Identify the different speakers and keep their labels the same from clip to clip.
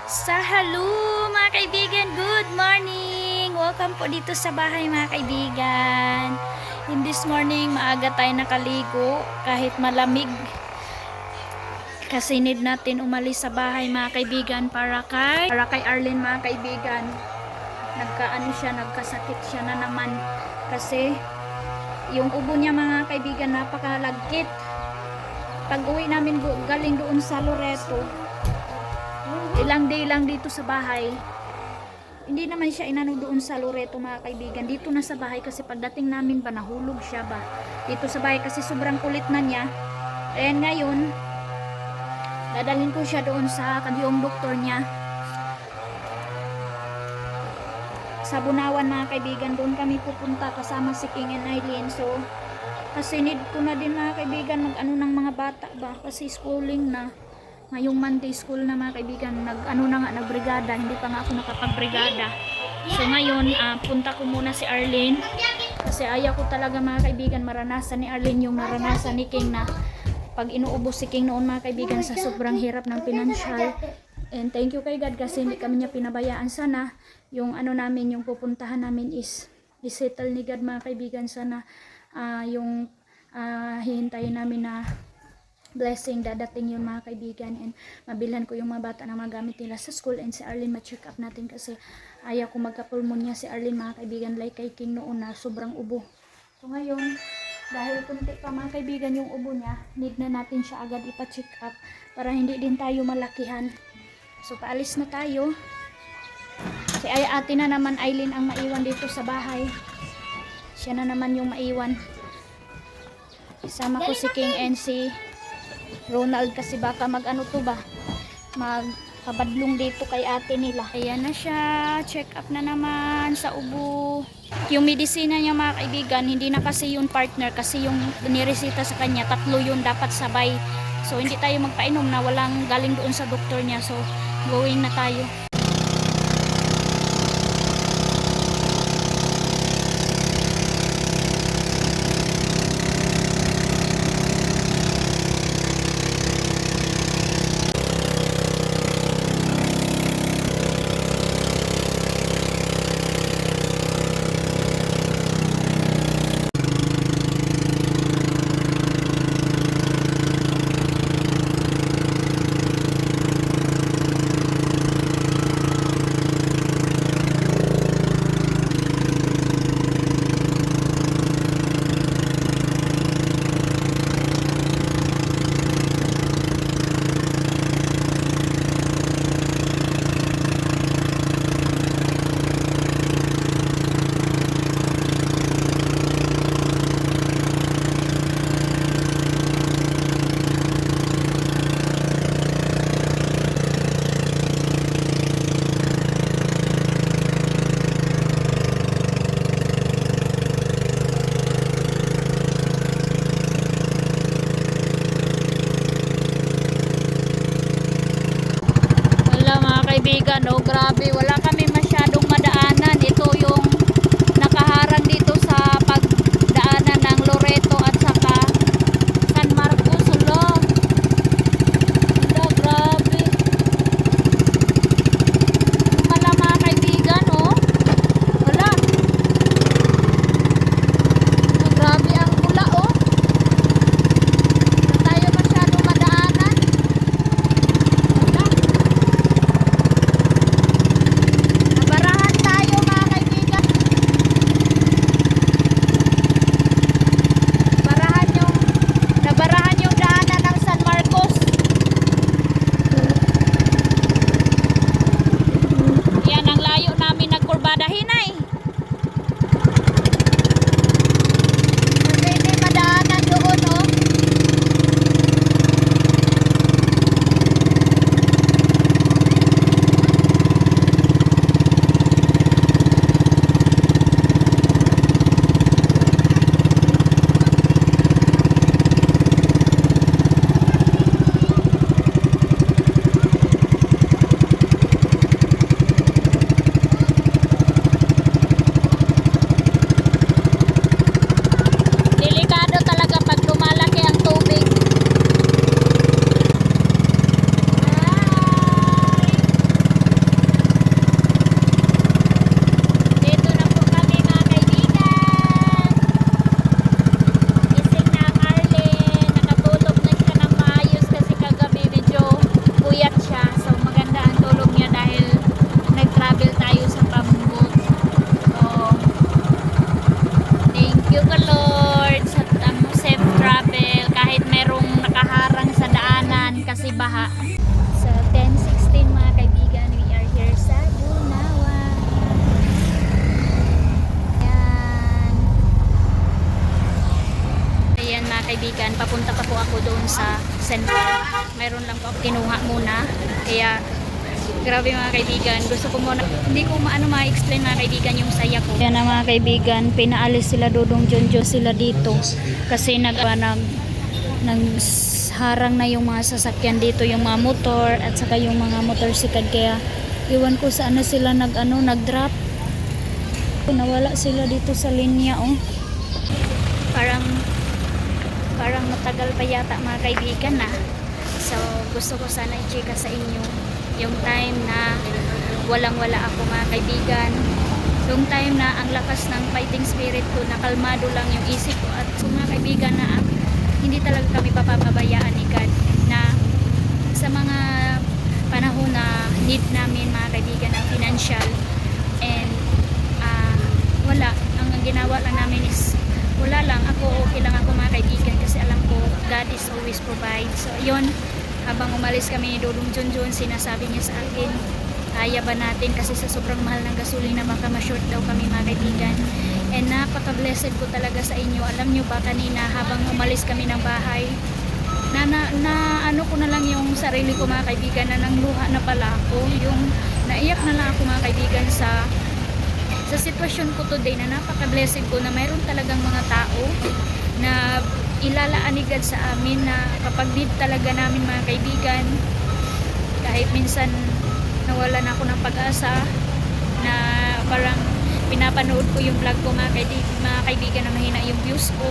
Speaker 1: Hello mga kaibigan, good morning! Welcome po dito sa bahay mga kaibigan. In this morning, maaga tayo nakaligo kahit malamig. Kasi need natin umalis sa bahay mga kaibigan para kay Arlene mga kaibigan. Nagkasakit siya na naman. Kasi yung ubo niya mga kaibigan napakalagkit. Pag uwi namin galing doon sa Loreto, ilang day lang dito sa bahay. Hindi naman siya inano doon sa Loreto mga kaibigan. Dito na sa bahay kasi pagdating namin ba nahulog siya ba. Dito sa bahay kasi sobrang kulit na niya. And ngayon, dadalhin ko siya doon sa yung doktor niya. Sa Bunawan mga kaibigan, doon kami pupunta kasama si King and Eileen. So, kasi need ko na din mga kaibigan mag-ano ng mga bata ba. Kasi schooling na. Ngayong Monday school na mga kaibigan, nagbrigada, hindi pa nga ako nakapagbrigada. So ngayon, punta ko muna si Arlene kasi ayaw ko talaga mga kaibigan maranasan ni Arlene yung naranasan ni King na pag inuubos si King noon mga kaibigan sa sobrang hirap ng financial. And thank you kay God kasi hindi kami niya pinabayaan. Sana yung namin, yung pupuntahan namin is isettle ni God mga kaibigan. Sana yung hihintayin namin na blessing dadating yun mga kaibigan, and mabilhan ko yung mga bata na magamit nila sa school, and si Arlene ma-check up natin kasi ayaw ko magka-pulmonya si Arlene mga kaibigan like kay King noon na sobrang ubo. So ngayon, dahil kunti pa mga kaibigan yung ubo niya, need na natin siya agad ipa-check up para hindi din tayo malakihan. So paalis na tayo. Si ate na naman Eileen ang maiwan dito sa bahay. Siya na naman yung maiwan. Isama ko si King and si Ronald kasi baka magpabadlong dito kay ate nila. Ayan na siya, check up na naman sa ubo. Yung medisina niya mga kaibigan, hindi na kasi yung partner kasi yung niresita sa kanya, 3 yun dapat sabay. So hindi tayo magpainom na walang galing doon sa doktor niya. So going na tayo. Kaibigan, oh grabe, wala kami masyadong madaanan. Ito yung nakaharang dito sa pagdaanan ng Loreto at saka San Marcos. Hala, grabe. Wala mga kaibigan, oh. Wala. Grabe ang pula, oh. Wala tayo masyadong madaanan. papunta pa po ako doon sa Central. Mayroon lang po ako kinuha muna. Kaya grabe mga kaibigan, gusto ko muna, hindi ko ma-explain mga kaibigan yung saya ko. Kaya na mga kaibigan, pinaalis sila Dudong Junjun sila dito kasi harang na yung mga sasakyan dito, yung mga motor at saka yung mga motorsikad. Kaya iwan ko saan na sila nag-drop. Nawala sila dito sa linya, oh. Parang matagal pa yata mga kaibigan na. So gusto ko sana i-chika sa inyo yung time na walang-wala ako mga kaibigan. Yung time na ang lakas ng fighting spirit ko, nakalmado lang yung isip ko. At so mga kaibigan na hindi talaga kami papabayaan ni God na sa mga panahon na need namin mga kaibigan ng financial and wala. Ang ginawa lang namin is wala lang. Okay lang ako mga kaibigan kasi alam ko God is always provide. So yun, habang umalis kami ni Dudong Junjun, sinasabi niya sa akin, kaya ba natin kasi sa sobrang mahal ng gasolina baka ma-short daw kami mga kaibigan. And napaka-blessed ko talaga sa inyo. Alam nyo ba kanina habang umalis kami ng bahay, ano ko na lang yung sarili ko mga kaibigan, na nangluha na pala ako. Yung naiyak na lang ako mga kaibigan sa sitwasyon ko today, na napaka-blessed ko na mayroon talagang mga tao na ilalaan ni God sa amin, na kapag need talaga namin mga kaibigan, kahit minsan nawalan ako ng pag-asa, na parang pinapanood ko yung vlog ko mga kaibigan na mahina yung views ko,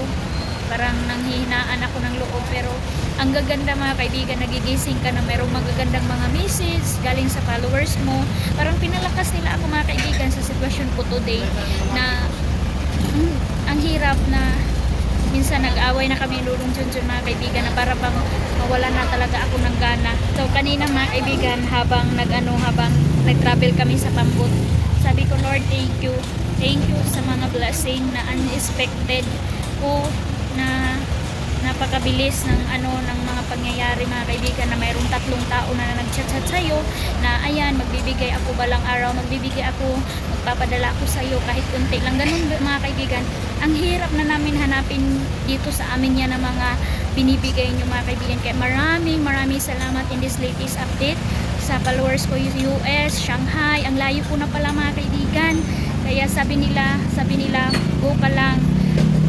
Speaker 1: parang nanghihinaan ako ng loob, pero ang gaganda mga kaibigan, nagigising ka na mayroong magagandang mga message galing sa followers mo. Parang pinalakas nila ako mga kaibigan sa sitwasyon ko today, na ang hirap na minsan nag-away na kami Dudong Junjun mga kaibigan, na para bang mawalan na talaga ako ng gana. So kanina mga kaibigan, habang nag-travel kami sa Pambot, sabi ko, Lord, thank you sa mga blessing na unexpected ko, na napakabilis ng mga pangyayari mga kaibigan, na mayroong 3 tao na nag-chat sa'yo na ayan, magbibigay ako balang araw, magpapadala ako sa'yo kahit kunti lang. Ganun mga kaibigan, ang hirap na namin hanapin dito sa amin yan na mga binibigay nyo mga kaibigan. Kaya maraming salamat in this latest update sa followers ko, US, Shanghai, ang layo po na pala mga kaibigan. Kaya sabi nila go ka lang.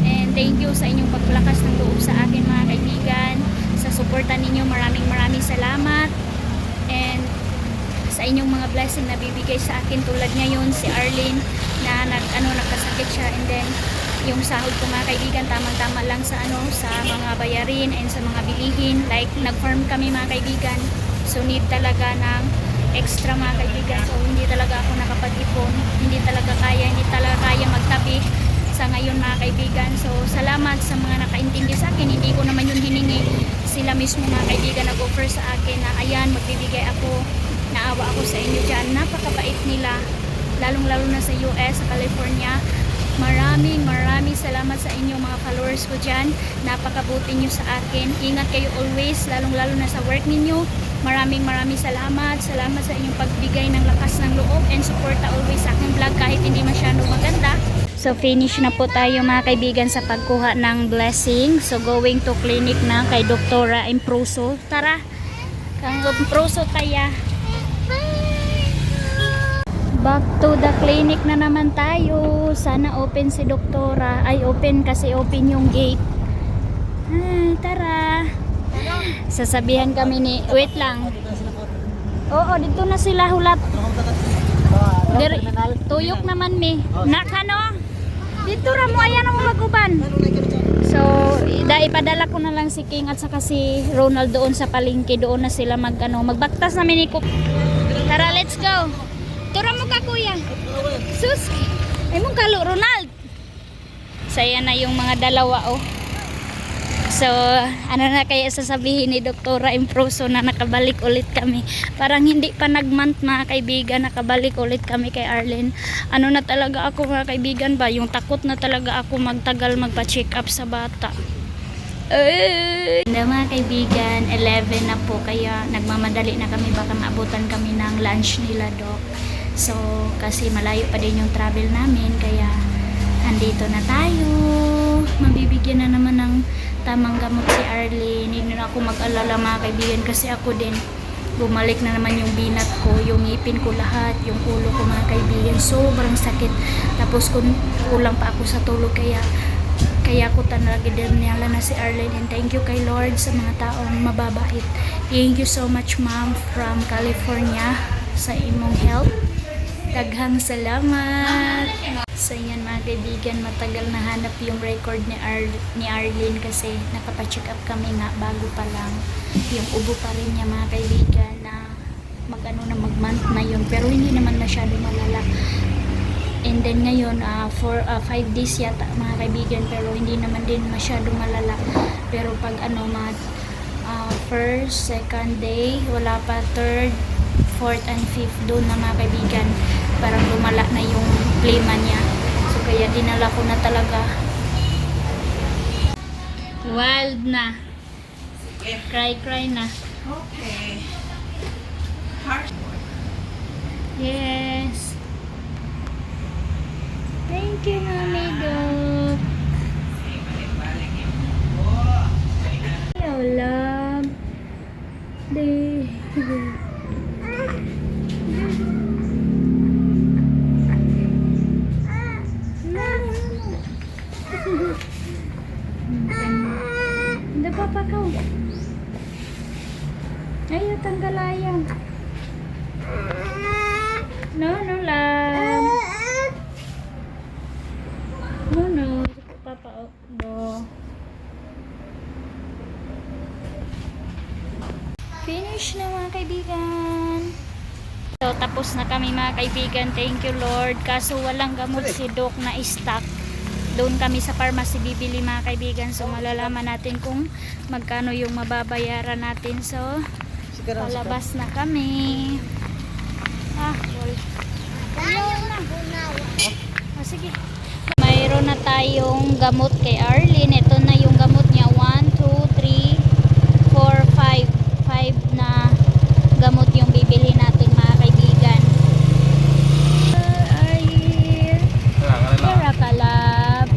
Speaker 1: And thank you sa inyong paglakas ng loob sa akin mga kaibigan, sa suporta ninyo. Maraming salamat, and sa inyong mga blessing na bibigay sa akin, tulad ngayon si Arlene na nagkasakit siya, and then yung sahod ko mga kaibigan tamang-tama lang sa mga bayarin and sa mga bilihin. Like nag-farm kami mga kaibigan, so need talaga ng extra mga kaibigan. So hindi talaga ako nakapag-ipon, hindi talaga kaya magtabi sa ngayon mga kaibigan. So salamat sa mga nakaintindi sa akin, hindi ko naman yun hiningi. Sila mismo mga kaibigan nag-offer sa akin na ayan, magbibigay ako, naawa ako sa inyo dyan. Napakabait nila, lalong-lalo na sa US, sa California. Maraming salamat sa inyo mga followers ko dyan. Napakabuti nyo sa akin. Ingat kayo always, lalong-lalo na sa work ninyo. Maraming salamat sa inyong pagbigay ng lakas ng loob and suporta always sa aking vlog kahit hindi masyadong maganda. So finish na po tayo mga kaibigan sa pagkuha ng blessing. So going to clinic na kay Doktora Improso. Tara, kang Improso taya. Back to the clinic na naman tayo. Sana open si Doktora. Ay open kasi open yung gate. Ay, tara. Sasabihan kami ni, wait lang. Oo, dito na sila hulat. Tuyok naman mi. Nakano? Dito ra mo, ayan ang maguban. So, ipadala ko na lang si King at saka si Ronald doon sa palengke. Doon na sila magbaktas namin ni Cook. Tara, let's go. Tura mo ka kuya. Sus, ay mong kalo Ronald. Saya na yung mga dalawa oh. So, ano na kaya sasabihin ni Doktora Improso na nakabalik ulit kami. Parang hindi pa nag-month mga kaibigan, nakabalik ulit kami kay Arlene. Ano na talaga ako mga kaibigan ba? Yung takot na talaga ako magtagal magpa-check up sa bata. Mga kaibigan, 11 na po, kaya nagmamadali na kami, baka maabutan kami ng lunch nila Dok. So, kasi malayo pa din yung travel namin, kaya andito na tayo. Mabibigyan na naman ng tamang gamot si Arlene. Hindi na ako mag-alala mga kaibigan kasi ako din bumalik na naman yung binat ko, yung ngipin ko lahat, yung ulo ko mga kaibigan, sobrang sakit. Tapos kulang pa ako sa tulog, kaya ko talaga din nila na si Arlene. And thank you kay Lord sa mga taong mababait. Thank you so much ma'am from California sa imong help. Daghang salamat. So yan mga kaibigan, matagal na hanap yung record ni Arlene kasi nakapacheck up kami nga bago pa lang. Yung ubo pa rin niya mga kaibigan na mag-month na yun, pero hindi naman masyado malala. And then ngayon for 5 days yata mga kaibigan, pero hindi naman din masyado malala. Pero pag first, second day, wala pa, third, fourth and fifth, doon na mga kaibigan parang lumala na yung plema niya. So kaya dinala ko na talaga. Wild na. Cry na.
Speaker 2: Okay.
Speaker 1: Yes. Thank you, Mami Dog. Hello, love. Hindi pa pa ka. Ayaw, tanggalayan. No, love. No. Papa, no. Finish na mga kaibigan. So, tapos na kami mga kaibigan. Thank you Lord. Kaso walang gamot si Doc na stock. Doon kami sa pharmacy bibili mga kaibigan. So, malalaman natin kung magkano yung mababayaran natin. So, palabas na kami. Sige. Mayroon na tayong gamot kay Arlene. Ito na yung gamot niya. 1, 2, 3, 4, 5 na gamot yung bibili natin mga kaibigan. Where are you? Where ka, love?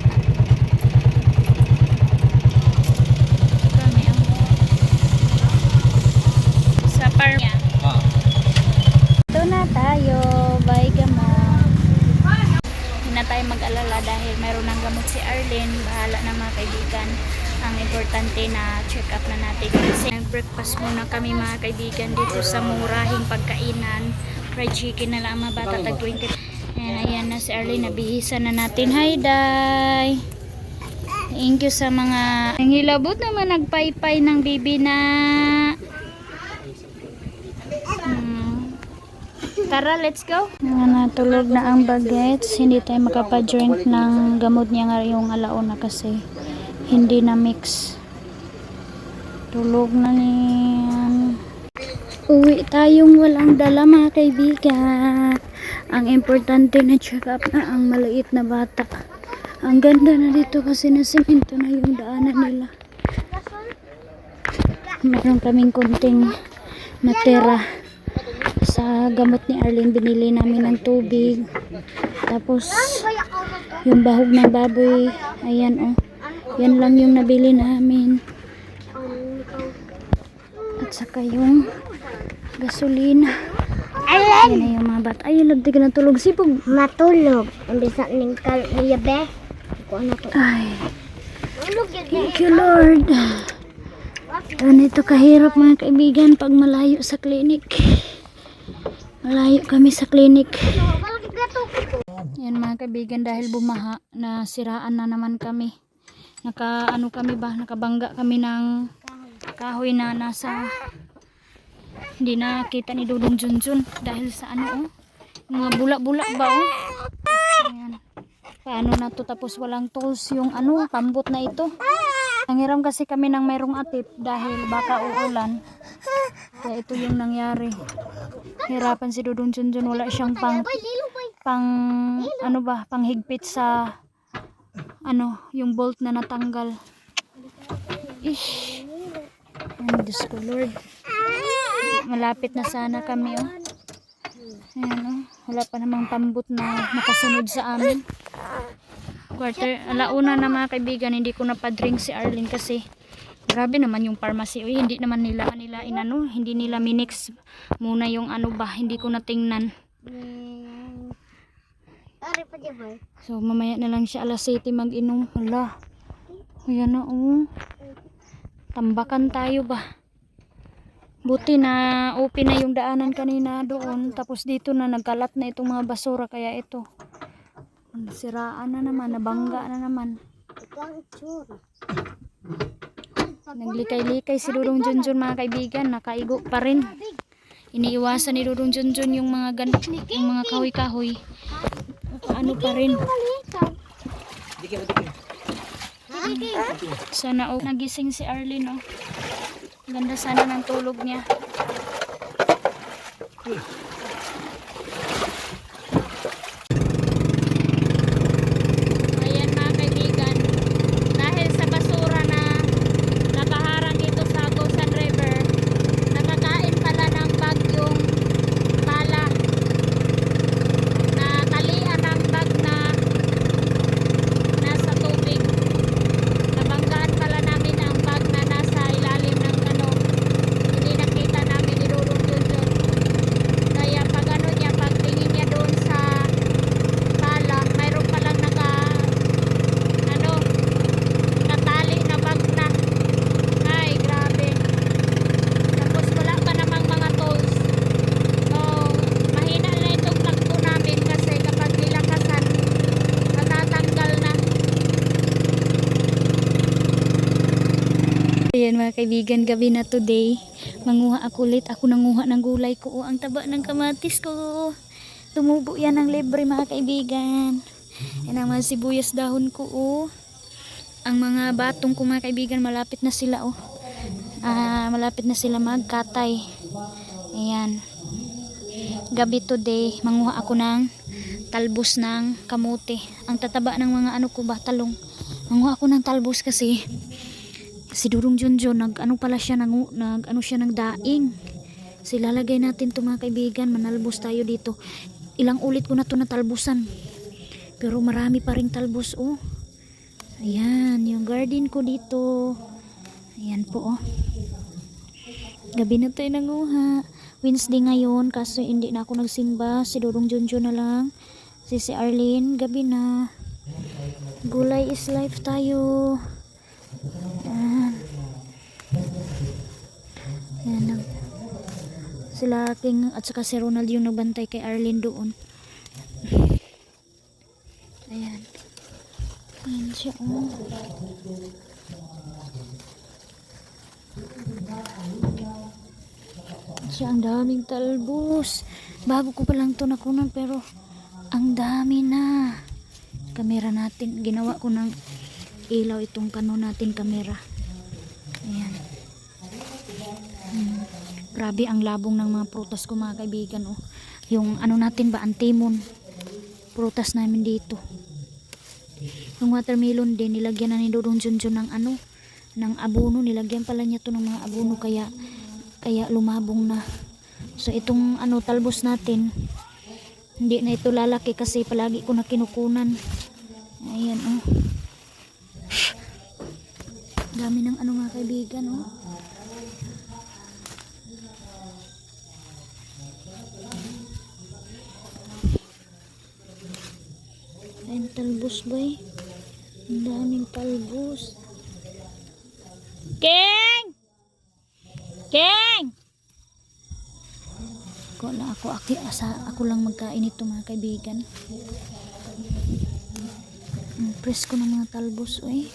Speaker 1: Kami ang sa parma. Ito na tayo. Bye gamot. Hindi na tayo mag-alala dahil mayroon ng gamot si Arlene. Bahala na mga kaibigan. Ang importante na check up na natin kasi nag-breakfast muna kami mga kaibigan dito sa murahing pagkainan. Fried chicken na lang mga bata, tag 20. And ayan na si Arlene, nabihisa na natin. Hi Day! Thank you sa mga ang hilabot naman nagpaypay ng bibi na tara, let's go. Natulog na ang bagets. Hindi tayo makapa-drink ng gamot niya nga yung alauna kasi hindi na mix. Tulog na niyan. Uwi tayong walang dala mga kaibigan. Ang importante na check up na ang maliit na bata. Ang ganda na dito kasi nasimento na yung daanan nila. Meron kaming kunting natira sa gamot ni Arlene. Binili namin ng tubig. Tapos yung bahog ng baboy, ayan yan lang yung nabili namin. At saka yung gasolina. Yan na yung mga bata. Ay, lagdi ka na tulog. Sipog.
Speaker 3: Matulog. Ang bisa ng niyabe.
Speaker 1: Ay. Thank you Lord. Ganito kahirap mga kaibigan pag malayo sa klinik. Malayo kami sa klinik. Yan mga kaibigan, dahil bumaha, nasiraan na naman kami. Nakabangga kami ng kahoy na nasa, hindi nakita ni Dudong Junjun dahil sa mga bulak-bulak ba Ayan. Paano na to, tapos walang tools yung pambot na ito. Nangiram kasi kami ng mayroong atip dahil baka uulan. Kaya ito yung nangyari. Hirapan si Dudong Junjun, wala siyang panghigpit sa yung bolt na natanggal. Ish. Ang Diyos ko Lord. Malapit na sana kami Ayan wala pa namang pambot na makasunod sa amin. Alauna na mga kaibigan, hindi ko na pa-drink si Arlene kasi Grabe naman yung pharmacy. Uy, hindi naman nila inano, hindi nila minix muna yung ano ba, hindi ko natingnan.
Speaker 3: Ari pa dyan ba?
Speaker 1: So mamaya na lang siya alas 7 mag-inom. Hala. Ayan na oh. Tambakan tayo ba? Buti na open na yung daanan kanina doon. Tapos dito na nagkalat na itong mga basura. Kaya ito. Siraan na naman. Nabangga na naman.
Speaker 3: Ito ang itsura.
Speaker 1: Naglikay-likay si Dudong Junjun mga kaibigan. Nakaigo pa rin. Iniiwasan ni Dudong Junjun yung mga yung mga kahoy-kahoy. Ano pa rin. Sana nagising si Arlene oh. Ganda sana ng tulog niya. Ayan mga kaibigan, dahil sa basura na nakaharang dito sa Agusan River, nakakain pala ng bagyong pala. Natalian ang bag na nasa tubig. Nabanggaan pala namin ang bag na nasa ilalim ng ano. Hindi nakita namin ni Dudong Junjun. Kaya pag ano niya, pag tingin niya doon sa pala, mayroon palang natali na bag na. Ay, grabe. Tapos wala pa namang mga tools. So, mahina na itong takbo namin kasi kapag nilakasan, matatanggal na. Ayan mga kaibigan, gabi na today. Manguha ako ulit. Ako nanguha ng gulay ko. Oh, ang taba ng kamatis ko. Tumubo yan ng libre mga kaibigan. Yan ang mga sibuyas dahon ko. Oh. Ang mga batong ko mga kaibigan, malapit na sila. Oh. Malapit na sila magkatay. Ayan. Gabi today, manguha ako ng talbos ng kamote. Ang tataba ng mga ano ko ba, talong. Manguha ako ng talbos kasi si Dudong Junjun nagdaing. Silalagay natin to mga kaibigan, manalbos tayo dito. Ilang ulit ko na to natalbusan. Pero marami pa ring talbos oh. Ayan, yung garden ko dito. Ayan po oh. Gabi na tayo nanguha. Wednesday ngayon kasi hindi na ako nagsimba. Si Dudong Junjun na lang. Si Arlene, gabi na. Gulay is life tayo. Ayan. Ayan. Sila King at saka si Ronald yung nagbantay kay Arlene doon. Ayan. Ayan siya oh. Siya ang daming talbos. Bago ko pa lang ito nakunan pero ang dami na. Kamera natin. Ginawa ko ng ilaw itong natin kamera. Ayan. Grabe ang labong ng mga prutas ko mga kaibigan oh. Yung ano natin ba, antimon. Prutas namin dito. Yung watermelon din nilagyan na ni Dudong Junjun ng ng abono. Nilagyan pala niya to ng mga abono kaya lumabong na. So itong talbos natin hindi na ito lalaki kasi palagi ko na kinukunan. Ayan oh. Dami ng mga kaibigan oh. Ayan talbos ba eh. Ang daming talbos. King! King! Ako lang magkain ito mga kaibigan. Press ko ng mga talbos eh.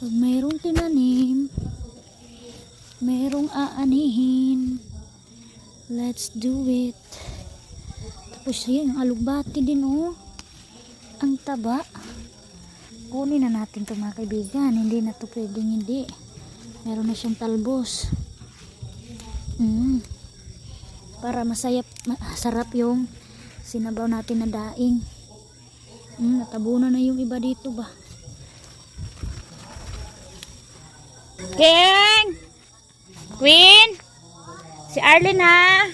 Speaker 1: Pag mayroong tinanim, mayroong aanihin. Let's do it. Tapos yan, yung alugbati din oh. Ang taba. Kunin na natin ito mga kaibigan. Hindi na ito pwedeng hindi. Meron na siyang talbos. Para masarap yung sinabaw natin na daing. Natabunan na yung iba dito ba. King! Queen! Si Arlene ha!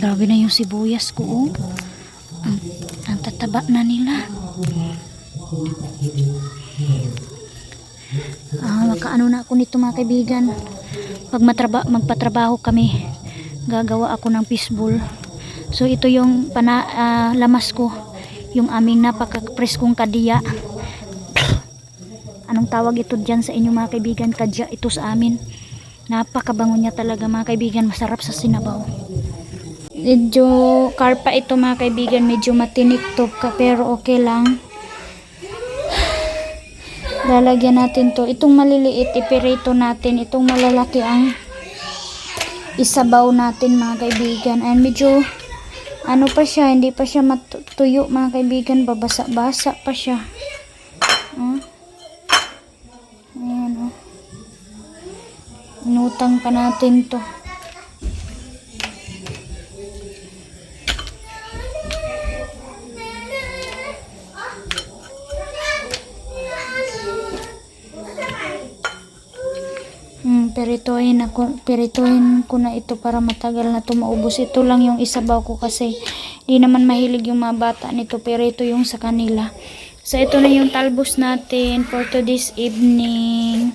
Speaker 1: Grabe na yung sibuyas ko oh. Ang tataba na nila. Makaano na ako nito mga kaibigan. Pag magpatrabaho kami, gagawa ako ng fishbowl. So ito yung lamas ko, yung aming napaka-preskong kadya. Anong tawag ito dyan sa inyo mga kaibigan? Kadya ito sa amin. Napakabango niya talaga mga kaibigan, masarap sa sinabaw. Medyo karpa ito mga kaibigan, medyo matinik-top ka pero okay lang. Lalagyan natin to. Itong maliliit, ipirito natin. Itong malalaki ang isabaw natin mga kaibigan. And medyo, ano pa siya, hindi pa siya matuyo mga kaibigan. Babasa-basa pa siya. Ayan o. Inutang pa natin to. Pirituhin ko na ito para matagal na ito maubos. Ito lang yung isabaw ko kasi di naman mahilig yung mga bata nito, pero ito yung sa kanila. So ito na yung talbos natin for today's evening.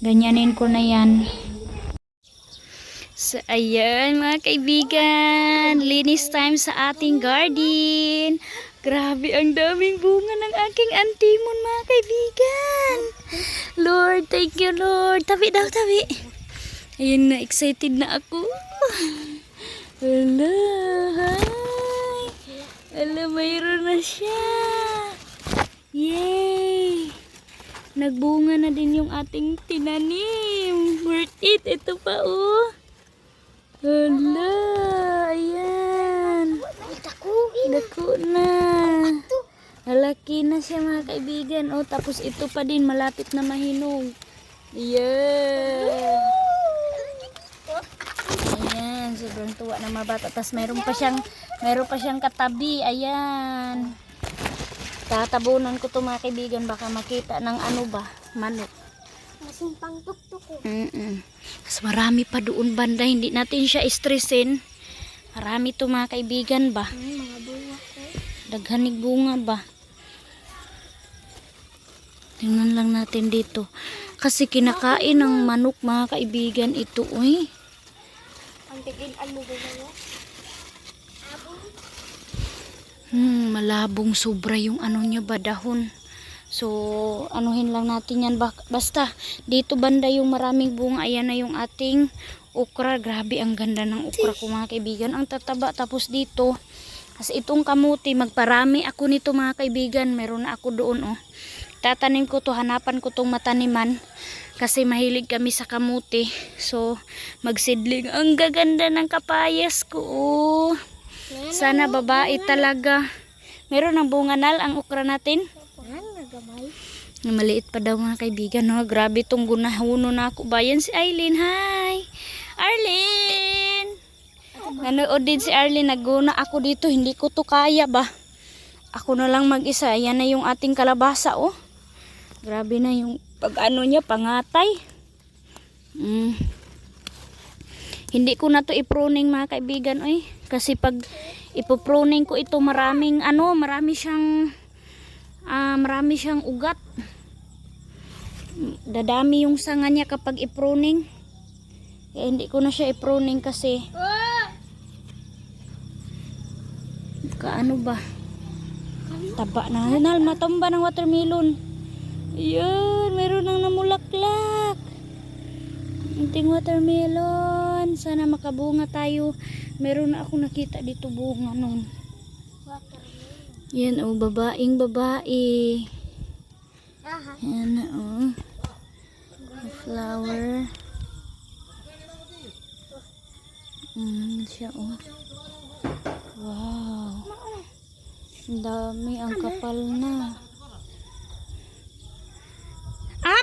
Speaker 1: Ganyanin ko na yan. So ayan mga kaibigan, linis time sa ating garden. Grabe, ang daming bunga ng aking antimon mga kaibigan. Lord, thank you Lord. Tabi daw, tabi. Ayun na, excited na ako. Ala, hi. Ala, mayroon na siya. Yay. Nagbunga na din yung ating tinanim. Worth it. Ito pa oh. Ala, ayan. Dako na. Malaki na siya mga kaibigan. Oh, tapos ito pa din, malapit na mahinog. Yeah. Ayan, sobrang tuwa ng mga bata. Tapos mayroon pa siyang katabi. Ayan. Tatabunan ko to mga kaibigan, baka makita ng ano ba, manok.
Speaker 3: Masumpang tuktok ko.
Speaker 1: Tapos marami pa doon banda, hindi natin siya stressin. Marami to mga kaibigan ba.
Speaker 3: Mga bunga ko.
Speaker 1: Daghanig bunga ba. Tingnan lang natin dito. Kasi kinakain ng manok mga kaibigan ito. Uy.
Speaker 3: Ang tigilan mo ba yun?
Speaker 1: Malabong sobra yung ano niya ba, dahon. So, anuhin lang natin yan. Basta, dito banda yung maraming bunga. Ayan na yung ating okra. Grabe, ang ganda ng okra ko mga kaibigan. Ang tataba. Tapos dito, kasi itong kamuti, magparami ako nito mga kaibigan. Meron na ako doon oh. Tatanim ko to, hanapan ko tong mataniman. Kasi mahilig kami sa kamuti. So, magsidling. Ang gaganda ng kapayas ko oh. Sana babae talaga. Meron ng bunganal ang okra natin. Maliit pa daw mga kaibigan. No? Grabe itong gunahuno na ako. Bayan si Aileen. Hi! Arlene! Nanood din si Arlene. Naguna ako dito. Hindi ko to kaya ba? Ako na lang mag-isa. Yan na yung ating kalabasa. Oh. Grabe na yung pag-ano niya. Pangatay. Hindi ko na to i-pruning mga kaibigan. Oy. Kasi pag ipopruning ko ito, marami siyang ugat. Dadami yung sanga niya kapag i-pruning. Kaya hindi ko na siya i-pruning kasi kaano ba? Taba na. Matumba ng watermelon. Ayan, meron nang namulaklak. Unting watermelon. Sana makabunga tayo. Meron na ako nakita dito bunga nung. Yan oh, babaeng babae. Yan oh. Flower. Siya oh. Wow. Ang dami, ang kapal na.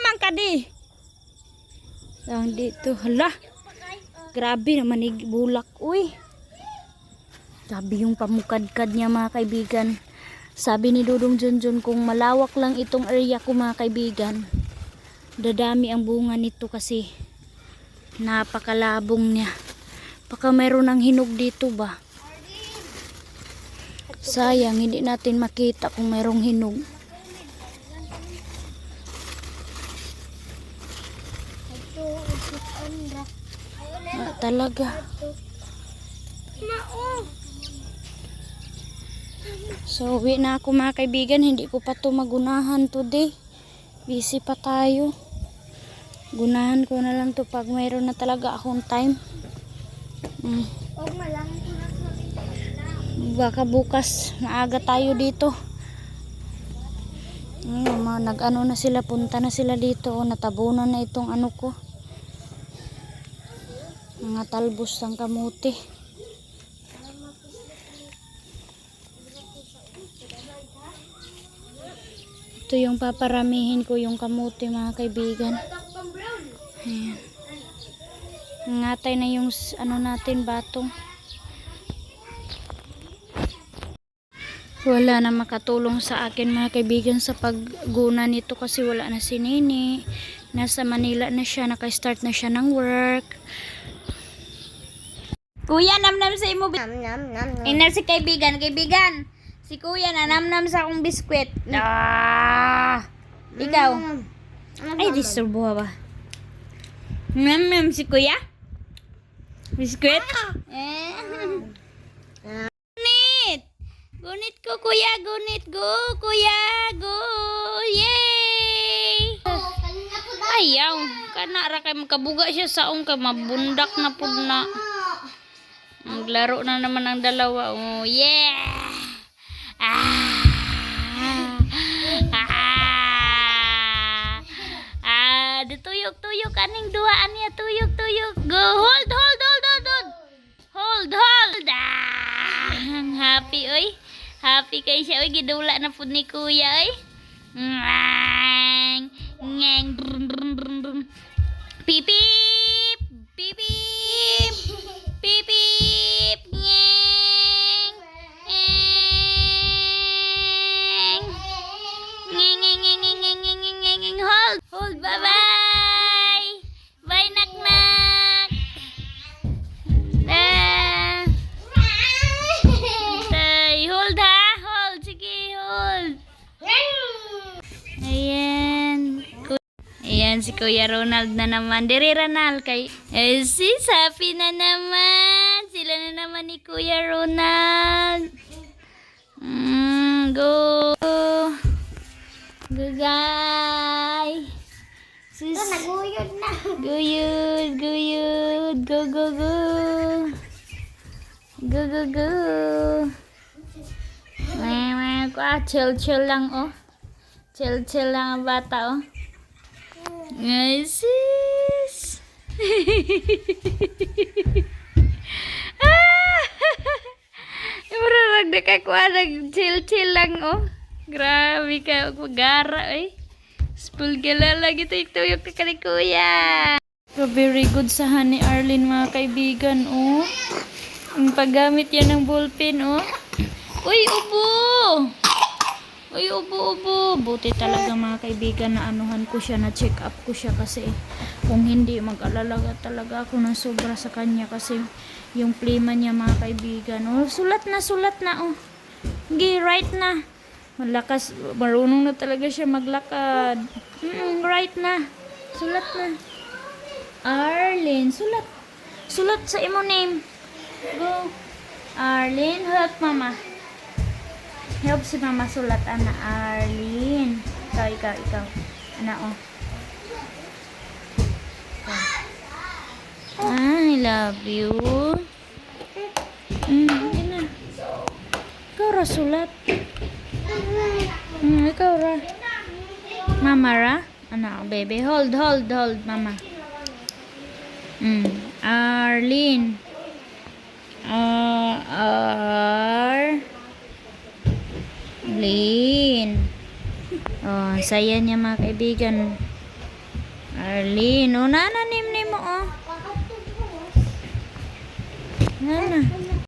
Speaker 1: Mangkadi. Lang dito, hala. Grabe naman bulak, uy. Sabi yung pamukadkad niya mga kaibigan. Sabi ni Dudong Junjun, kung malawak lang itong area ko mga kaibigan, dadami ang bunga nito kasi napakalabong niya. Baka meron ng hinog dito ba? Sayang, hindi natin makita kung mayroong hinog.
Speaker 3: Ito, usip andra.
Speaker 1: Talaga.
Speaker 3: Mao.
Speaker 1: So, uwi na ako mga kaibigan. Hindi ko pa to magunahan today. Busy pa tayo. Gunahan ko na lang to pag mayroon na talaga akong time.
Speaker 3: Og malang ko na
Speaker 1: Baka bukas maaga tayo dito. Ayun, nag-ano na sila, punta na sila dito. Natabunan na itong ano ko. Mga talbos ng kamuti. Ito yung paparamihin ko yung kamuti mga kaibigan. Ayan. Ngatay na yung ano natin, batong. Wala na makatulong sa akin mga kaibigan sa pagguna nito kasi wala na si Nini. Nasa Manila na siya, naka-start na siya ng work. Kuya, namnam sa imo.
Speaker 3: nam nam nam.
Speaker 1: Ina si kaibigan, kaibigan. Si kuya na namnam sa akong biskwit. Ikaw. Ay, disturbo ba? Namnam si kuya? Biskwit? Gunit! Gunit ko kuya, gunit go, kuya, go. Yay! Ayaw, kanara kay makabuga siya sa ka mabundak na pud na. Maglaro na naman ang dalawa. Oh, yeah! Tuyok-tuyok aning duaan niya, tuyok-tuyok. Go, hold. Hold. Ang happy oy. Happy kay siya oy, gidula na pud ni kuya oy. Ngeng. Pipip. Pipip. Pipip. Ngeng. Ngeng. Hold. Bye-bye. Bye, nak-nak. Hold ha. Hold. Sige, hold. Ayan, si Kuya Ronald na naman. Diri Ronald kay sis, happy na naman. Sila na naman ni Kuya Ronald. Go. Go, guy. Sis.
Speaker 3: Naguyod na.
Speaker 1: Guyud. Go. Go. Chill lang, oh. Chill lang ang bata, oh. Ay, sis. Murarag na ka kuha, nag-chill lang, oh. Grabe ka, mag-ara, eh. Spulgala lagi tuyok ka kay kuya. So, very good sa ni Arlene mga kaibigan, oh. Ang paggamit yan ng ballpen, oh. Uy, ubo! Buti talaga mga kaibigan na anuhan ko siya, na check up ko siya kasi kung hindi mag-alala talaga ako ng sobra sa kanya kasi yung plema niya mga kaibigan. Oh, sulat na, oh. Sige, right na. Malakas, marunong na talaga siya maglakad. Right na. Sulat na. Arlene, sulat. Sulat sa imo name. Go. Arlene, help mama. Help si mama sulat, ana. Arlene. Ikaw. Ana, oh. I love you. Yun na. Ikaw ra sulat. Ikaw ra. Mama ra. Ana, baby. Hold, mama. Arlene. Arlene. Oh, saya niya mga kaibigan. Arlene. Oh, nananim mo, oh. Nana.